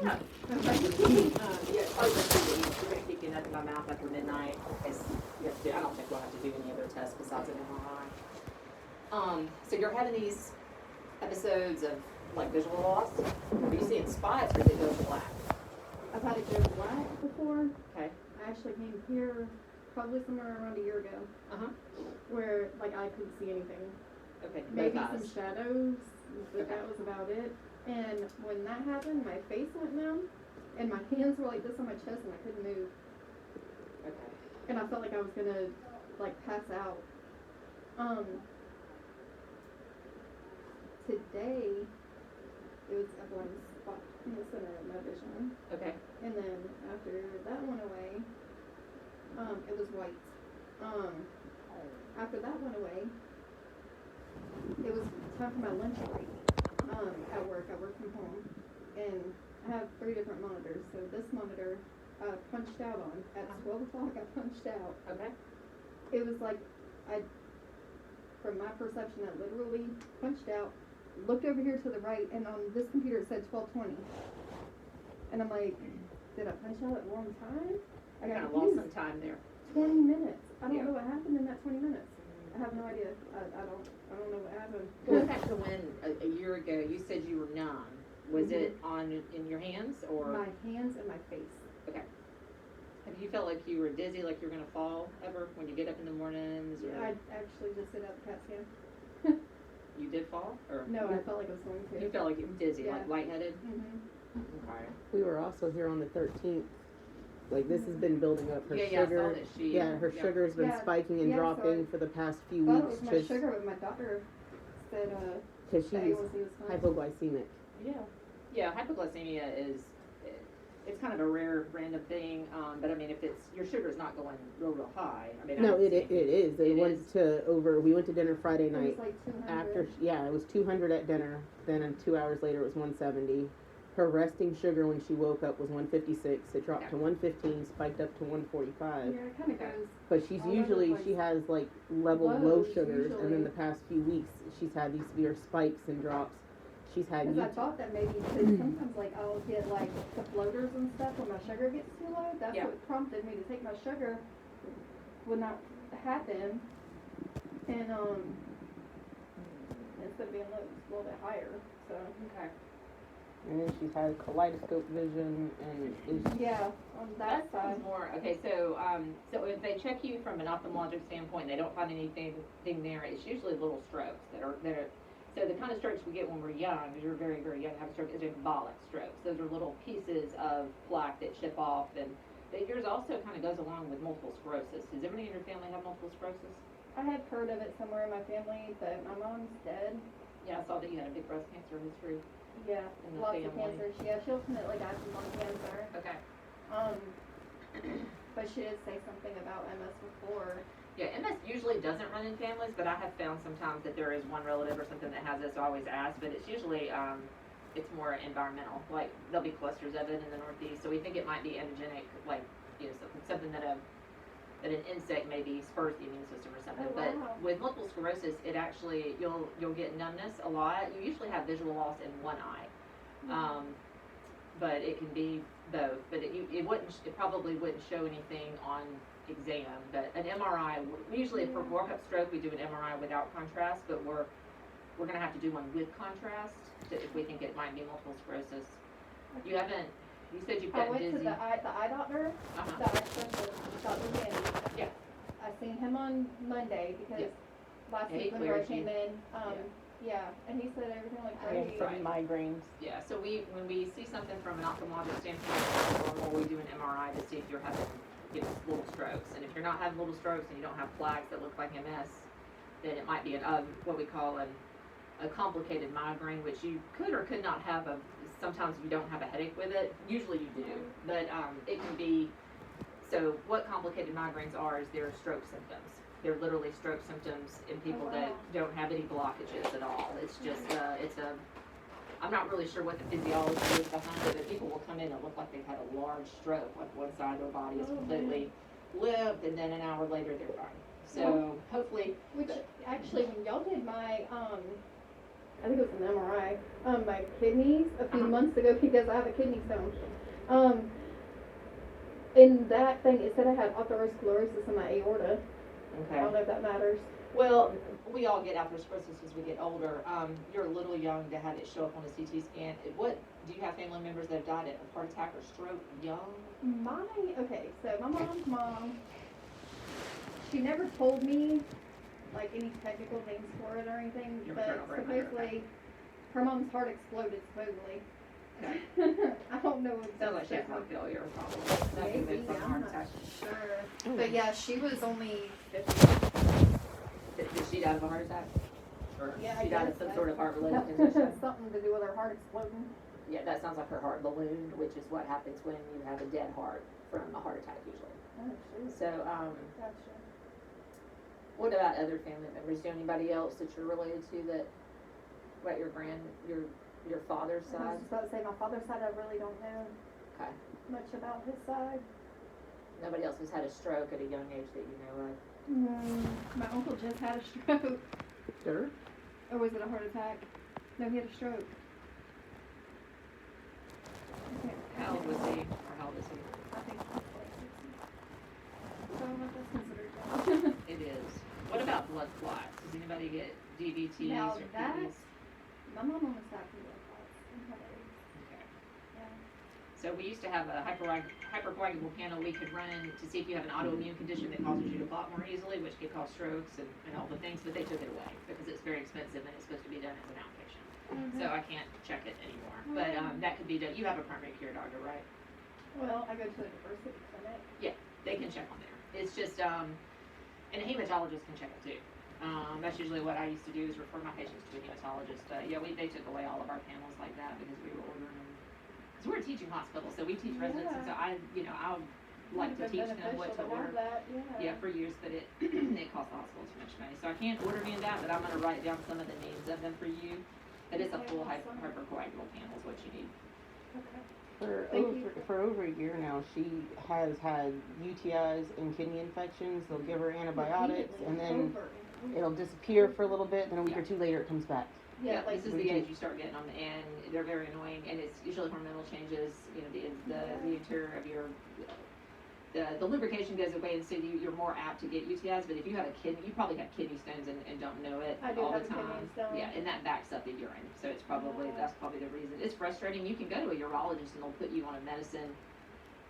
Yeah. Yeah, probably just do these. We're gonna keep you nothing by mouth after midnight. Because you have to do, I don't think we'll have to do any other tests besides an MRI. So you're having these episodes of like visual loss. Are you seeing spots or did it go black? I've had it go black before. Okay. I actually came here probably somewhere around a year ago. Where like I couldn't see anything. Okay. Maybe some shadows, but Okay. that was about it. And when that happened, my face went numb, and my hands were like this on my chest, and I couldn't move. Okay. And I felt like I was gonna like pass out. Today it was a blind spot in the center of my vision. Okay. And then after that went away, it was white. After that went away, it was time for my lunch break. At work, I work from home, and I have 3 different monitors. So this monitor I punched out on at 12 o'clock. I punched out. Okay. It was like from my perception, I literally punched out, looked over here to the right, and on this computer it said 12:20. And I'm like, did I punch out at the wrong time? I Kind got of lost some time there. 20 minutes. I don't Yeah. know what happened in that 20 minutes. I have no idea. I don't know what happened. Going back to when a year ago you said you were numb. Was it in your hands or? My hands and my face. Okay. Have you felt like you were dizzy, like you were gonna fall ever when you get up in the mornings? Or Yeah, I actually just did out the CAT scan. you did fall, or No, I felt like I was going to. you felt like you were dizzy, Yeah. like lightheaded? Okay. We were also here on the 13th. Like this has been building up. Her Yeah, I sugar. saw that she. Yeah, her sugar's been spiking and dropping for the past few I thought it weeks. was my sugar, but my doctor said Because the she's A1C was fine. hypoglycemic. Yeah, hypoglycemia is, it's kind of a rare, random thing, but I mean, if it's, your sugar's not going real high, I mean. No, I it think is. It went is. to over. We went to dinner Friday It was night. like 200. After, yeah, it was 200 at dinner. Then 2 hours later, it was 170. Her resting sugar when she woke up was 156. It dropped to 115, spiked up to 145. Yeah, it kind of goes. But she's all over the usually, place. she has like level low Lows, sugars, and then usually. the past few weeks, she's had these severe spikes and drops. She's had. Because I thought that maybe because sometimes like I'll get like the floaters and stuff when my sugar gets too low. That's Yeah. what prompted me to take my sugar. Would not happen, and instead of being low, it's a little bit higher. So Okay. And then she's had kaleidoscope vision, and is yeah, on that That sounds side. more, okay, so if they check you from an ophthalmologic standpoint, and they don't find anything there, it's usually little strokes that are, so the kind of strokes we get when we're young, because you're very, very young, have a stroke, is embolic strokes. Those are little pieces of plaque that chip off, and yours also kind of goes along with multiple sclerosis. Does everybody in your family have multiple sclerosis? I had heard of it somewhere in my family, but my mom's dead. Yeah, I saw that you had a big breast cancer history. Yeah, In the lots of family. cancer. She ultimately died from lung cancer. Okay. But she did say something about MS before. Yeah, MS usually doesn't run in families, but I have found sometimes that there is one relative or something that has it, so I always ask, but it's usually, it's more environmental, like, there'll be clusters of it in the Northeast, so we think it might be antigenic, like, something that an insect maybe spurs the immune system or something. Oh, But wow. with multiple sclerosis, it actually, you'll get numbness a lot. You usually have visual loss in one eye. But it can be both. But it probably wouldn't show anything on exam. But an MRI, usually for workup stroke, we do an MRI without contrast, but we're gonna have to do one with contrast if we think it might be multiple sclerosis. You said you've I gotten went dizzy. to the eye doctor, Uh-huh. the eye specialist, Dr. Manny. Yeah. I seen him on Monday because Yeah. last Yeah, he week when I cleared came you. in, and he said everything looked I have great. some migraines. Yeah, so when we see something from an ophthalmologic standpoint, normal, we do an MRI to see if you're having, little strokes. And if you're not having little strokes and you don't have plaques that look like MS, then it might be what we call a complicated migraine, which you could or could not have. Sometimes you don't have a headache with it. Usually you do, but it can be. So what complicated migraines are is they're stroke symptoms. They're literally stroke symptoms in people that don't have any blockages at all. It's just I'm not really sure what the physiology is behind it, but people will come in and look like they've had a large stroke, like one side of their body is completely lived, and then an hour later they're fine. So hopefully, Which actually, when y'all did my I think it was an MRI, my kidneys a few Uh-huh. months ago because I have a kidney stone. In that thing, it said I had atherosclerosis in my aorta. I don't know if that matters. Well, we all get atherosclerosis as we get older. You're a little young to have it show up on a CT scan. What, do you have family members that have died of heart attack or stroke young? Okay, so my mom's mom, she never told me, like, any technical things for it or anything, Your but maternal grandmother, supposedly, her mom's heart exploded, supposedly. Okay. I don't know if Sounds like she had heart failure probably. That could have Maybe, been from a I'm heart not attack. sure. Oh. But yeah, she was only 50. Did she die of a heart attack? Or Yeah, I she died guess of some that- sort of heart related condition? Something to do with her heart exploding. Yeah, that sounds like her heart ballooned, which is what happens when you have a dead heart from a heart attack usually. Oh, shoot. So, Gotcha. what about other family members? Do you know anybody else that you're related to that, what, your father's I was side? just about to say, my father's side, I really don't know Okay. much about his side. Nobody else has had a stroke at a young age that you know of? My uncle just had a stroke. Sure. Or was it a heart attack? No, he had a stroke. How old was he, or how old is he? I think he's like 60. So what that's considered young. It is. What about blood clots? Does anybody get DVTs Now or that- PEs? My mom almost died from blood clots in her days. Okay. Yeah. So we used to have a hypercoagulable panel we could run to see if you have an autoimmune condition that causes you to clot more easily, which could cause strokes and all the things, but they took it away because it's very expensive and it's supposed to be done as an outpatient. So I can't check it anymore. But that could be done. You have a primary care doctor, right? Well, I go to a diversity clinic. They can check on there. It's just, and a hematologist can check it too. That's usually what I used to do is refer my patients to a hematologist. They took away all of our panels like that because we were ordering them. Because we're a teaching hospital, so we teach residents, and so I like to teach them what to order. That, Yeah, for years, but it it costs the hospital too much money. So I can't order any of that, but I'm gonna write down some of the names of them for you. But it's a Okay, full awesome. hypercoagulable panel is what you need. Okay. Thank you. For over a year now, she has had UTIs and kidney infections. They'll give her antibiotics, and then it'll disappear for a lither bit. Then a week or two later, it comes back. Yeah, like This is the age you start getting them, and they're very annoying, and it's usually hormonal changes, you know, the interior of your, the lubrication goes away, and so you're more apt to get UTIs, but if you have a kidney, you probably have kidney stones and don't know it I do all have the a kidney time. stone. Yeah, and that backs up the urine, so it's probably, that's probably the reason. It's frustrating, you can go to a urologist and they'll put you on a medicine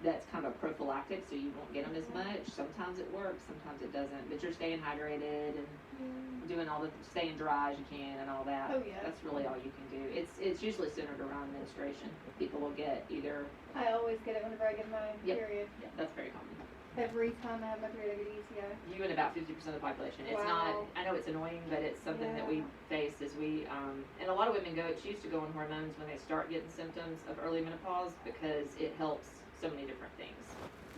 that's kind of a prophylactic, so you won't get them as much. Sometimes it works, sometimes it doesn't, but you're staying hydrated and doing all the, staying dry as you can and all that. Oh, yeah. That's really all you can do. It's usually centered around menstruation. People will get either, I always get it whenever I get my Yep. period. yeah, that's very common. Every time I have my period, I get UTI. You and about 50% of the population. It's not, Wow. I know it's annoying, but it's something that we face as we, and a lot of women choose to go on hormones when they start getting symptoms of early menopause because it helps so many different things.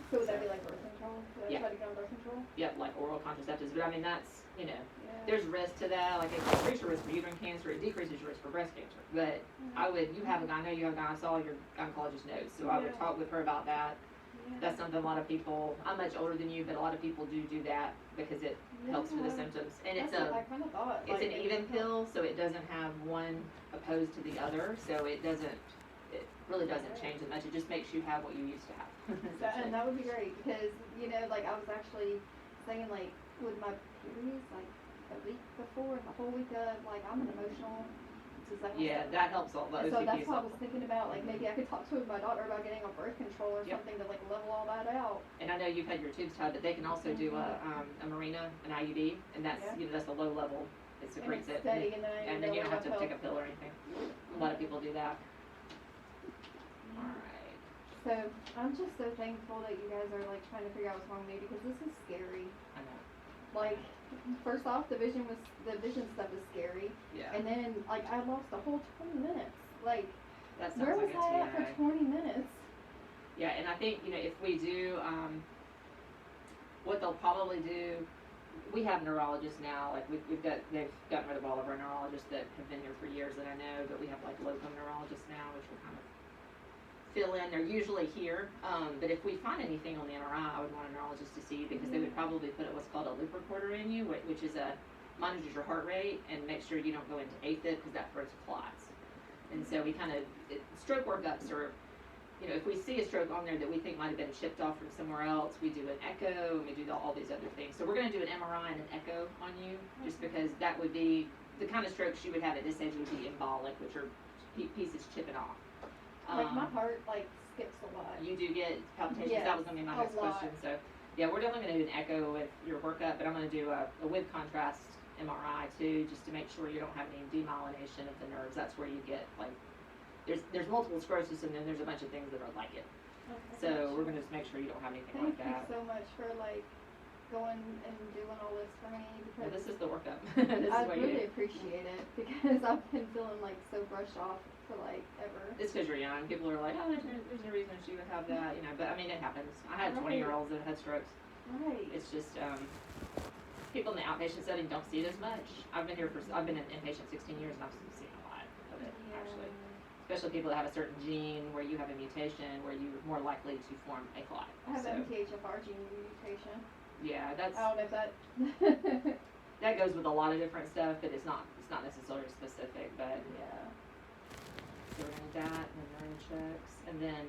So would that be like birth control? Should I Yeah. try to get on birth control? Yep, like oral contraceptives, but I mean, that's, you know, Yeah. there's risk to that, like it increases your risk for uterine cancer, it decreases your risk for breast cancer. But I would, I know you have a guy, I saw your gynecologist notes, so I would Yeah. talk with her about that. Yeah. That's something a lot of people, I'm much older than you, but a lot of people do that because it helps for the Yeah. symptoms. And it's That's what a, I kind of thought. it's like, an it even would help. pill, so it doesn't have one opposed to the other, so it really doesn't change it much, it just makes you have what you used to have. And that would be great because, you know, like I was actually saying like with my periods, like the week before and the whole week of, like I'm an emotional. Yeah, that helps all those. So that's what I was thinking about. Like maybe I could talk to my doctor about getting on birth control or Yep. something to like level all that out. And I know you've had your tubes tied, but they can also do a Mirena, an IUD, and that's, Yeah. you know, that's a low level, it And secretes it's it. steady and then I And then you don't have to help. take a pill or anything. A lot of people do that. Alright. So I'm just so thankful that you guys are like trying to figure out what's wrong with me because this is scary. I know. Like, first off, the vision stuff is scary, Yeah. and then like I lost a whole 20 minutes. Like, That where sounds was like I a at for TI. 20 minutes? Yeah, and I think, you know, if we do, what they'll probably do, we have neurologists now, like they've gotten rid of all of our neurologists that have been here for years that I know, but we have like locum neurologists now, which will kind of fill in. They're usually here, but if we find anything on the MRI, I would want a neurologist to see because they would probably put what's called a loop recorder in you, which is monitors your heart rate and makes sure you don't go into AFib because that throws clots. And so we kind of, stroke workups are, you know, if we see a stroke on there that we think might have been chipped off from somewhere else, we do an echo and we do all these other things. So we're going to do an MRI and an echo on you, just because that would be the kind of strokes you would have at this age would be embolic, which are pieces chipping off. Like my heart like skips a lot. You do get palpitations. Yes, That was going to be my next a lot. question. So yeah, we're definitely going to do an echo with your workup, but I'm going to do a with contrast MRI too, just to make sure you don't have any demyelination of the nerves. That's where you get like, there's multiple sclerosis and then there's a bunch of things that are like it. Okay. So we're going to just make sure you don't have anything Thank like that. you so much for like going and doing all this for me, Well, because this is the workup. This I is what you really do. appreciate it, because I've been feeling like so brushed off for like ever. It's because you're young. People are like, oh, there's no reason she would have that, you know. But I mean, it happens. I had Right. 20-year-olds that had strokes. Right. It's just people in the outpatient setting don't see it as much. I've been in inpatient 16 years, and I've seen a lot of it actually. Especially people that have a certain gene where you have a mutation where you're more likely to form a clot. I have So, MTHFR gene mutation. yeah, I that's don't know if that. that goes with a lot of different stuff, but it's not necessarily specific. But Yeah. so we're gonna do that and then urine checks, and then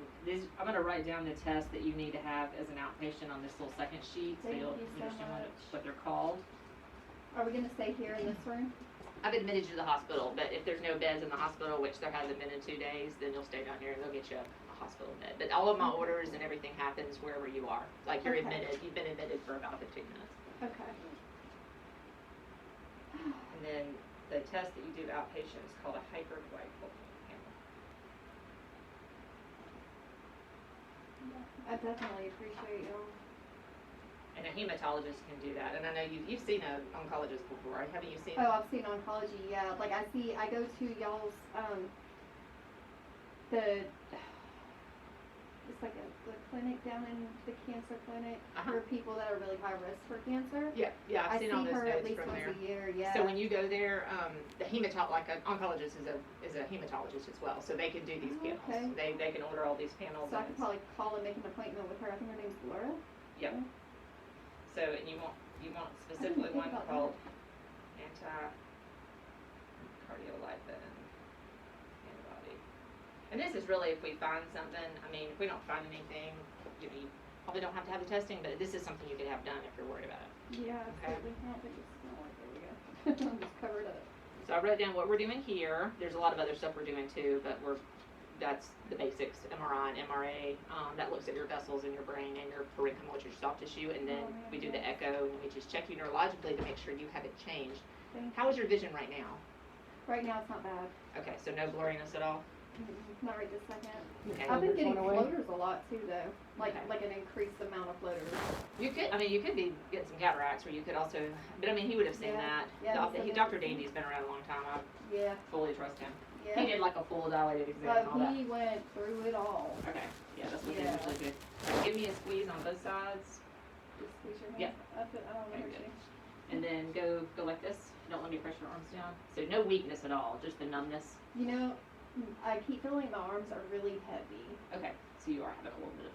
I'm gonna write down the tests that you need to have as an outpatient on this little second sheet, so Thank you'll you so understand much. what they're called. Are we gonna stay here in this room? I've admitted you to the hospital, but if there's no beds in the hospital, which there hasn't been in 2 days, then you'll stay down here and they'll get you a hospital bed. But all of my Okay. orders and everything happens wherever you are. Like you're Okay. admitted, you've been admitted for about 15 minutes. Okay. And then the test that you do outpatient is called a hyperglycemia. I definitely appreciate y'all. And a hematologist can do that. And I know you've seen an oncologist before, right? Haven't you seen? Oh, I've seen oncology. Yeah, like I go to y'all's it's like the clinic down in the cancer clinic for people that are really high risk for cancer. Yeah, I I've see seen all those her at notes least from once there. a year. Yeah. So when you go there, the like an oncologist is a hematologist as well, so they can do these Oh, panels. okay. They can order all these panels. So I and could probably call and make an appointment with her. I think her name's Laura. Yep. So, and you want specifically think one about called anti-cardiolipin antibody. And this is really if we find something, I mean, if we don't find anything, you probably don't have to have the testing, but this is something you could have done if you're worried about it. Yeah, Okay. absolutely. I don't think it's not like there we go. I'm just covered up. So I wrote down what we're doing here. There's a lot of other stuff we're doing too, but that's the basics, MRI and MRA. That looks at your vessels in your brain and your parenchyma, which is your soft tissue, and then we do the echo, and we just check you neurologically to make sure you haven't changed. How is your vision right now? Right now it's not bad. Okay, so no blurriness at all? Not right this second. Okay. I've been getting Floaters went away? floaters a lot too though. Like Okay. like an increased amount of floaters. You could be getting some cataracts, or you could also, but I mean, he would have seen Yeah. that. Yeah, he said Dr. that. Dandy's been around a long time. I Yeah. fully trust him. Yeah. He did like a full dilated exam and all that. He went through it all. Okay, yeah, that's what they Yeah. usually do. Give me a squeeze on both sides, Just squeeze your Yep. hand. I don't know Okay, her good. shape. and then go like this. Don't let me press your arms down. So no weakness at all, just the numbness. You know, I keep feeling my arms are really heavy. Okay, so you are having a little bit of,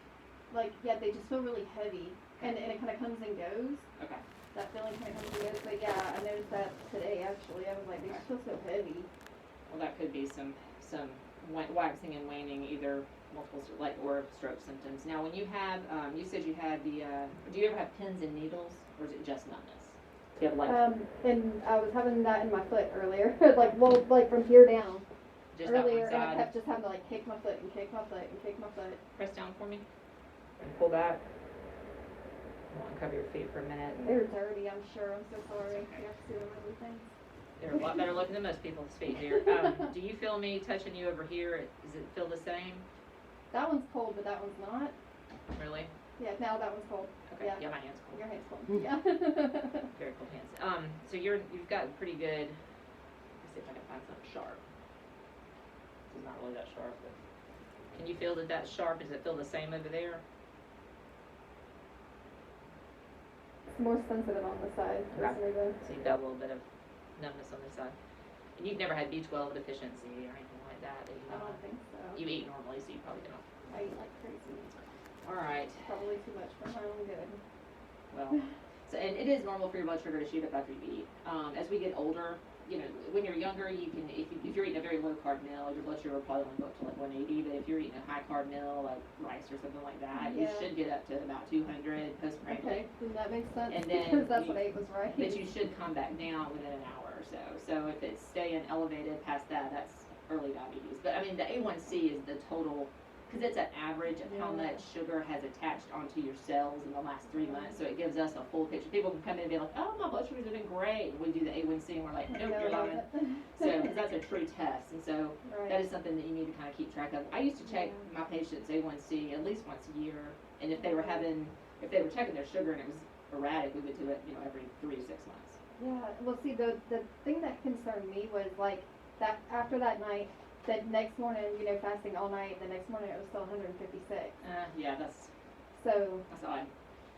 Like, yeah, they just feel really heavy. And it kind of comes and goes. okay. That feeling kind of comes and goes. But yeah, I noticed that today actually. I was like, they just feel so heavy. Well, that could be some waxing and waning, either multiple, or stroke symptoms. Now, when you have, you said you had do you ever have pins and needles, or is it just numbness? Do you have And I was having that in my foot earlier. like from here down. just Earlier, that and one I side? kept just having to like kick my foot and kick my foot and kick my foot. Press down for me. And pull back. Cover your feet for a minute. They're dirty, I'm sure. I'm so sorry. It's okay. You have to see them everything. They're a lot better looking than most people's feet here. Do you feel me touching you over here? Does it feel the same? That one's cold, but that one's not. Really? Yeah, now that one's cold. Okay. Yeah. My hand's cold. Your hand's cold. Mm. Yeah. Very cold hands. So you've got pretty good. Let's see if I can find something sharp. This is not really that sharp, but can you feel that that's sharp? Does it feel the same over there? It's more sensitive on the side for some reason. So you've got a little bit of numbness on this side. And you've never had B12 deficiency or anything like that, that you I know don't of? think so. You eat normally, so you probably don't. I eat like crazy. All right. Probably too much for my own good. Well, So, and it is normal for your blood sugar to shoot up after you eat. As we get older, you know, when you're younger, you can, if you're eating a very low carb meal, your blood sugar will probably only go up to like 180. But if you're eating a high carb meal, like rice or something like that, you Yeah. should get up to about 200 post-prandial. Okay, then that makes sense. And then because that's you- what I ate was right. But you should come back down within an hour or so. So if it's staying elevated past that, that's early diabetes. But I mean, the A1C is the total, because it's an average of how Yeah. much sugar has attached onto your cells in the last 3 months. So it gives us a full picture. People can come in and be like, oh, my blood sugars have been great. We do the A1C and we're like, nope, you're lying. So, because that's a true test. And so that right. is something that you need to kind of keep track of. I used to check my patients' A1C at least once a year. And if they were checking their sugar and it was erratic, we would do it, you know, every 3 to 6 months. Yeah, well, see, the thing that concerned me was like that after that night, that next morning, you know, fasting all night, the next morning it was still 156. Yeah, that's So, odd.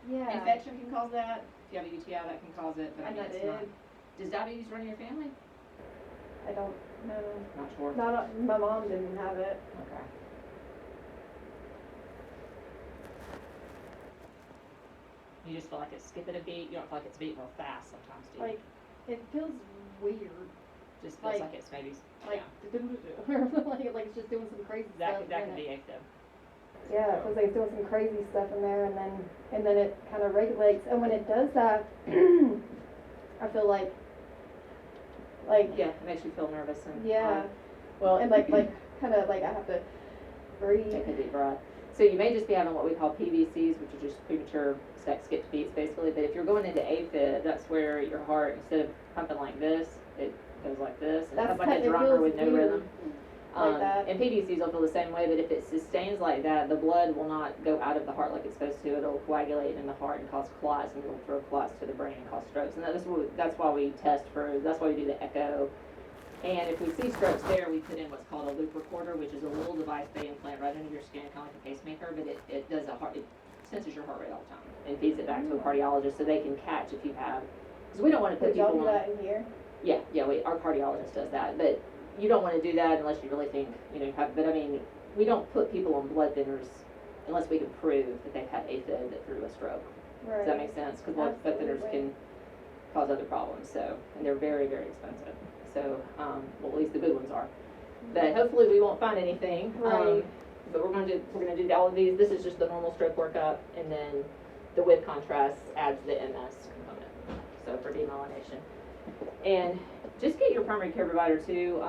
yeah. Infection can cause that. If you have a UTI, that can cause it. But I And mean, that it's not. did. Does diabetes run in your family? I don't know. Not sure. Not, my mom didn't have it. Okay. You just feel like it's skipping a beat. You don't feel like it's beating real fast sometimes, do you? Like, it feels weird. Just feels like- like it's maybe. Like, Yeah. like it's just doing some crazy stuff. That in can it. be AFib. Yeah, it feels like it's doing some crazy stuff in there, and then it kind of regulates. And when it does that, I feel like, Yeah, it makes you feel nervous and. yeah, Well, and like kind of like I have to breathe. take a deep breath. So you may just be having what we call PVCs, which are just premature skipped beats, basically. But if you're going into AFib, that's where your heart, instead of pumping like this, it goes like this, and it That's sounds like a it drummer feels with no weird rhythm. like that. And PVCs will feel the same way, but if it sustains like that, the blood will not go out of the heart like it's supposed to. It'll coagulate in the heart and cause clots, and it'll throw clots to the brain and cause strokes. And that's why we test for. That's why we do the echo. And if we see strokes there, we put in what's called a loop recorder, which is a little device they implant right under your skin, kind of like a pacemaker, but it does it senses your heart rate all the time and feeds it back to a cardiologist so they can catch if you have. Because we don't want to put Did y'all people do on. that in here? Yeah, our cardiologist does that, but you don't want to do that unless you really think, you know, but I mean, we don't put people on blood thinners unless we can prove that they've had AFib that through a stroke. Right. Does that make sense? Because blood thinners Absolutely. can cause other problems, so, and they're very, very expensive. So, well, at least the good ones are. But hopefully we won't find anything. Right. But we're gonna do all of these. This is just the normal stroke workup, and then the with contrast adds the MS component. So for demyelination. And just get your primary care provider too.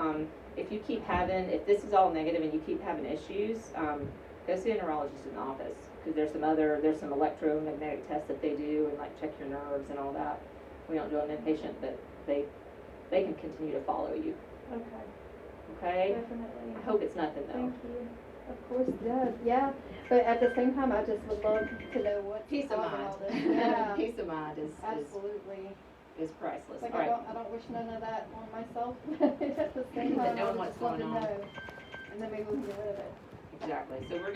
If this is all negative and you keep having issues, go see a neurologist in the office. Because there's some electromagnetic tests that they do and like check your nerves and all that. We don't do an inpatient, but they can continue to follow you. Okay. Okay? Definitely. I hope it's nothing though. Thank you. Of course, yeah. But at the same time, I just would love to know what's Peace of causing mind. all this. Yeah. Peace of mind is Absolutely. priceless. Like All right. I don't wish none of that on myself. At the same But time, knowing I would what's just love to going on. know. And then maybe we can get rid of it. Exactly. So we're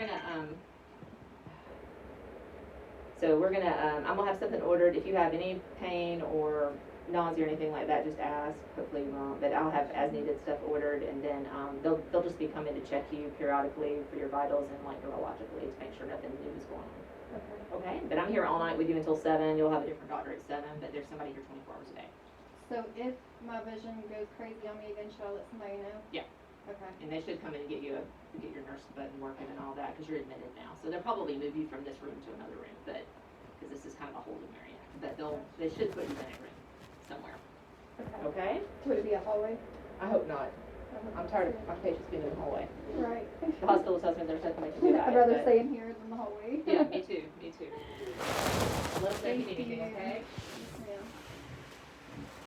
gonna I'm gonna have something ordered. If you have any pain or nausea or anything like that, just ask. Hopefully you won't. But I'll have as needed stuff ordered, and then they'll just be coming to check you periodically for your vitals and like neurologically to make sure nothing new is going on. Okay. Okay. But I'm here all night with you until 7. You'll have a different doctor at 7, but there's somebody here 24 hours a day. So if my vision goes crazy on me again, should I let somebody know? Yeah. Okay. And they should come in and get your nurse button working and all that because you're admitted now. So they'll probably move you from this room to another room, but because this is kind of a holding area. But they should put you in a room somewhere. Okay. Okay? Would it be a hallway? I hope not. I'm tired of my patients being in the hallway. Right. The hospital tells me there's nothing they can do about I'd it. rather but- stay in here than the hallway. Yeah, me too. Let us know if you need Thank anything, you. okay?